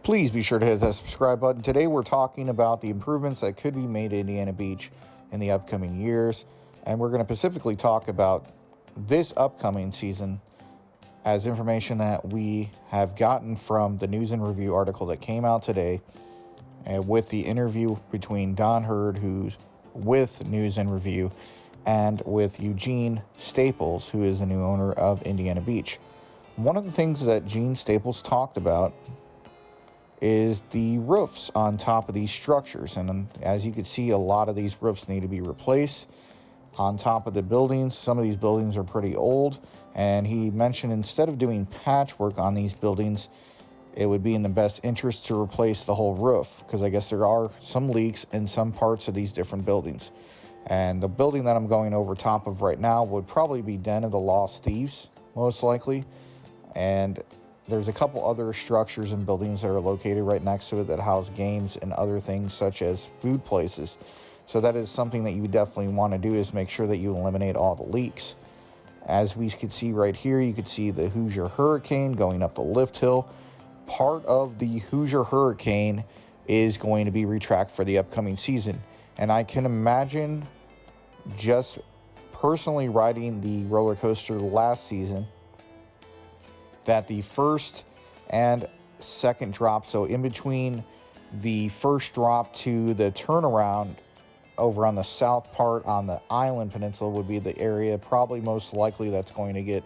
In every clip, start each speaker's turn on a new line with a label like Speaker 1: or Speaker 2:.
Speaker 1: Please be sure to hit that subscribe button. Today we're talking about the improvements that could be made at Indiana Beach in the upcoming years. And we're going to specifically talk about this upcoming season as information that we have gotten from the News and Review article that came out today, with the interview between Don Hurd, who's with News and Review, and with Eugene Staples, who is the new owner of Indiana Beach. One of the things that Eugene Staples talked about is the roofs on top of these structures. And as you can see, a lot of these roofs need to be replaced on top of the buildings. Some of these buildings are pretty old, and he mentioned instead of doing patchwork on these buildings, it would be in the best interest to replace the whole roof, because I guess there are some leaks in some parts of these different buildings. And the building that I'm going over top of right now would probably be Den of the Lost Thieves, most likely. And there's a couple other structures and buildings that are located right next to it that house games and other things such as food places. So that is something that you definitely want to do, is make sure that you eliminate all the leaks. As we could see right here, you could see the Hoosier Hurricane going up the lift hill. Part of the Hoosier Hurricane is going to be retracked for the upcoming season. And I can imagine, just personally riding the roller coaster last season, that the first and second drop, so in between the first drop to the turnaround over on the south part on the island peninsula, would be the area probably most likely that's going to get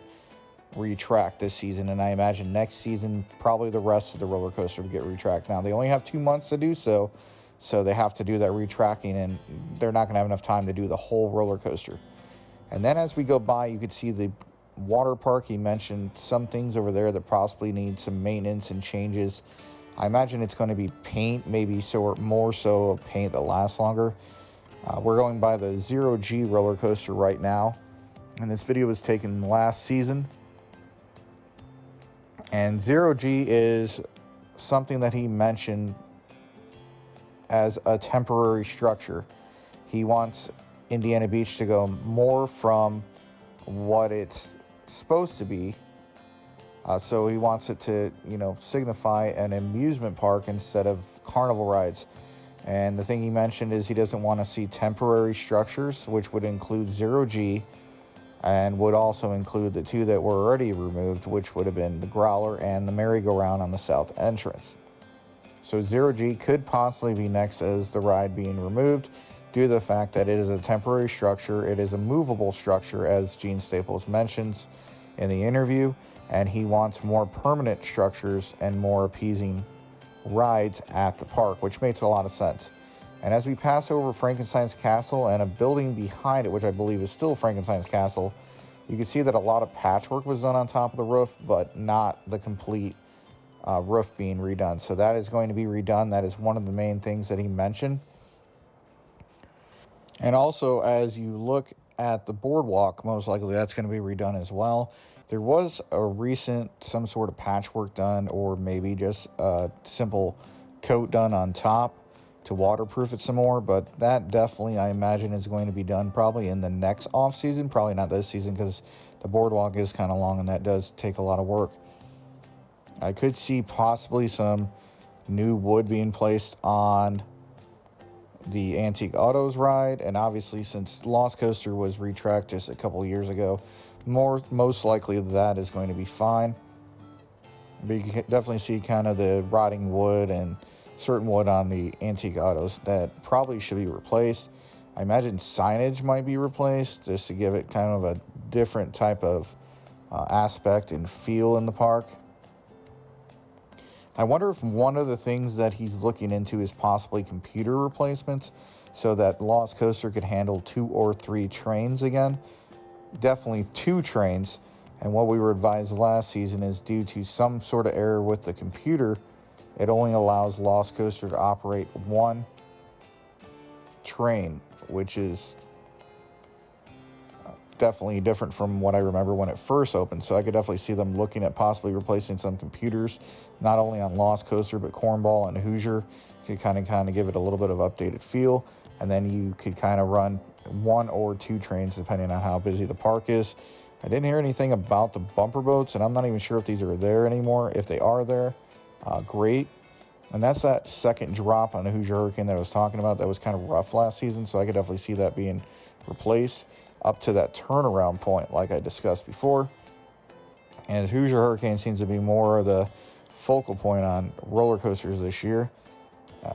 Speaker 1: retracked this season. And I imagine next season probably the rest of the roller coaster will get retracked. Now they only have 2 months to do so, so they have to do that retracking, and they're not going to have enough time to do the whole roller coaster. And then as we go by, you could see the water park. He mentioned some things over there that possibly need some maintenance and changes. I imagine it's going to be paint, maybe so, or more so of paint that lasts longer. We're going by the Zero G roller coaster right now, and this video was taken last season. And Zero G is something that he mentioned as a temporary structure. He wants Indiana Beach to go more from what it's supposed to be. So he wants it to, signify an amusement park instead of carnival rides. And the thing he mentioned is he doesn't want to see temporary structures, which would include Zero G, and would also include the two that were already removed, which would have been the Growler and the merry-go-round on the south entrance. So Zero G could possibly be next as the ride being removed, due to the fact that it is a temporary structure. It is a movable structure, as Gene Staples mentions in the interview, and he wants more permanent structures and more appeasing rides at the park, which makes a lot of sense. And as we pass over Frankenstein's Castle and a building behind it, which I believe is still Frankenstein's Castle, you can see that a lot of patchwork was done on top of the roof, but not the complete roof being redone. So that is going to be redone. That is one of the main things that he mentioned. And also, as you look at the boardwalk, most likely that's going to be redone as well. There was a recent some sort of patchwork done, or maybe just a simple coat done on top to waterproof it some more, but that definitely, I imagine, is going to be done probably in the next off season, probably not this season, because the boardwalk is kind of long and that does take a lot of work. I could see possibly some new wood being placed on the Antique Autos ride, and obviously since Lost Coaster was retracked just a couple years ago, most likely that is going to be fine. But you can definitely see kind of the rotting wood and certain wood on the Antique Autos that probably should be replaced. I imagine signage might be replaced just to give it kind of a different type of aspect and feel in the park. I wonder if one of the things that he's looking into is possibly computer replacements, so that Lost Coaster could handle 2 or 3 trains again. Definitely 2 trains. And what we were advised last season is, due to some sort of error with the computer, it only allows Lost Coaster to operate 1 train, which is definitely different from what I remember when it first opened. So I could definitely see them looking at possibly replacing some computers, not only on Lost Coaster, but Cornball and Hoosier. You could kind of give it a little bit of updated feel, and then you could kind of run 1 or 2 trains depending on how busy the park is. I didn't hear anything about the bumper boats, and I'm not even sure if these are there anymore. If they are there, great. And that's that second drop on the Hoosier Hurricane that I was talking about that was kind of rough last season, so I could definitely see that being replaced up to that turnaround point like I discussed before. And Hoosier Hurricane seems to be more of the focal point on roller coasters this year.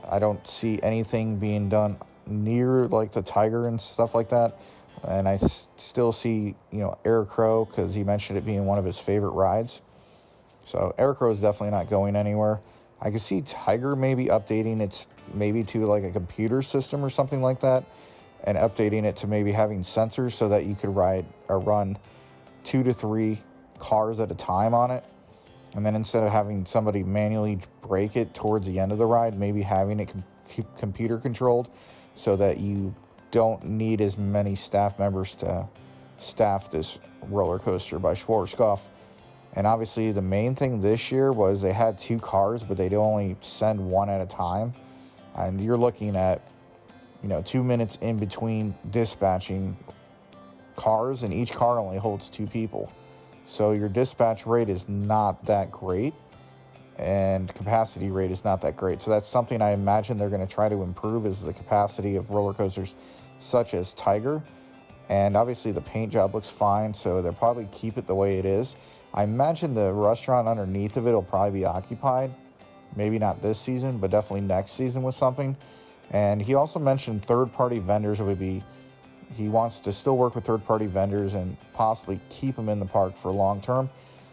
Speaker 1: I don't see anything being done near like the Tiger and stuff like that. And I still see, Air Crow, because he mentioned it being one of his favorite rides. So Air Crow is definitely not going anywhere. I could see Tiger maybe updating its maybe to like a computer system or something like that, and updating it to maybe having sensors so that you could ride or run 2 to 3 cars at a time on it. And then instead of having somebody manually brake it towards the end of the ride, maybe having it computer controlled so that you don't need as many staff members to staff this roller coaster by Schwarzkopf. And obviously the main thing this year was they had 2 cars, but they'd only send one at a time. And you're looking at, 2 minutes in between dispatching cars, and each car only holds 2 people. So your dispatch rate is not that great, and capacity rate is not that great. So that's something I imagine they're going to try to improve, is the capacity of roller coasters such as Tiger. And obviously the paint job looks fine, so they'll probably keep it the way it is. I imagine the restaurant underneath of it will probably be occupied. Maybe not this season, but definitely next season with something. And he also mentioned third-party vendors he wants to still work with third-party vendors and possibly keep them in the park for long term.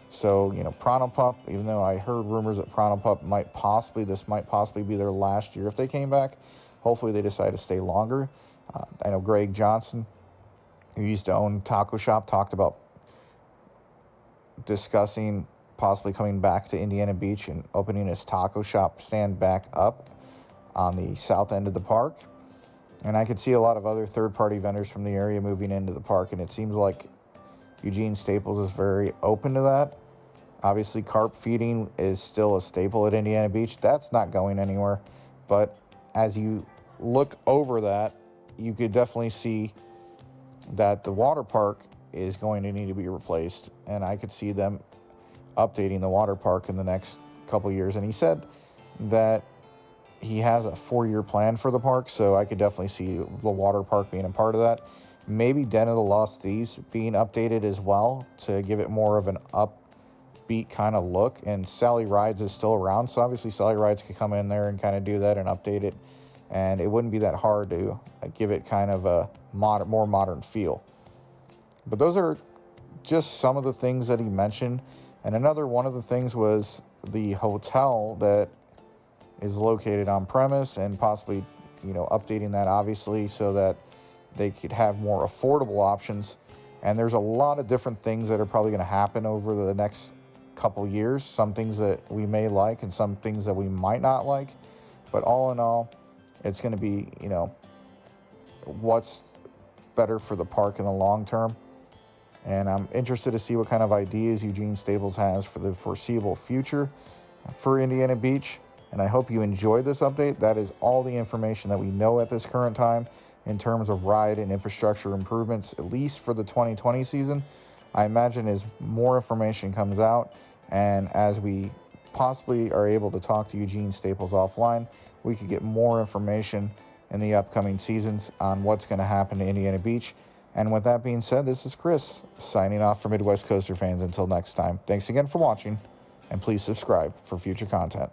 Speaker 1: So, Pronto-Pup, even though I heard rumors that Pronto-Pup might possibly be their last year if they came back. Hopefully they decide to stay longer. I know Greg Johnson, who used to own Taco Shop, talked about discussing possibly coming back to Indiana Beach and opening his taco shop stand back up on the south end of the park. And I could see a lot of other third-party vendors from the area moving into the park, and it seems like Eugene Staples is very open to that. Obviously, carp feeding is still a staple at Indiana Beach. That's not going anywhere. But as you look over that, you could definitely see that the water park is going to need to be replaced, and I could see them updating the water park in the next couple years. And he said that he has a 4-year plan for the park, so I could definitely see the water park being a part of that. Maybe Den of the Lost Thieves being updated as well to give it more of an upbeat kind of look. And Sally Rides is still around, so obviously Sally Rides could come in there and kind of do that and update it, and it wouldn't be that hard to give it kind of a more modern feel. But those are just some of the things that he mentioned. And another one of the things was the hotel that is located on premise, and possibly, updating that obviously so that they could have more affordable options. And there's a lot of different things that are probably going to happen over the next couple years. Some things that we may like and some things that we might not like. But all in all, it's going to be, what's better for the park in the long term. And I'm interested to see what kind of ideas Eugene Staples has for the foreseeable future for Indiana Beach. And I hope you enjoyed this update. That is all the information that we know at this current time in terms of ride and infrastructure improvements, at least for the 2020 season. I imagine as more information comes out, and as we possibly are able to talk to Eugene Staples offline, we could get more information in the upcoming seasons on what's going to happen to Indiana Beach. And with that being said, this is Chris signing off for Midwest Coaster fans. Until next time, thanks again for watching, and please subscribe for future content.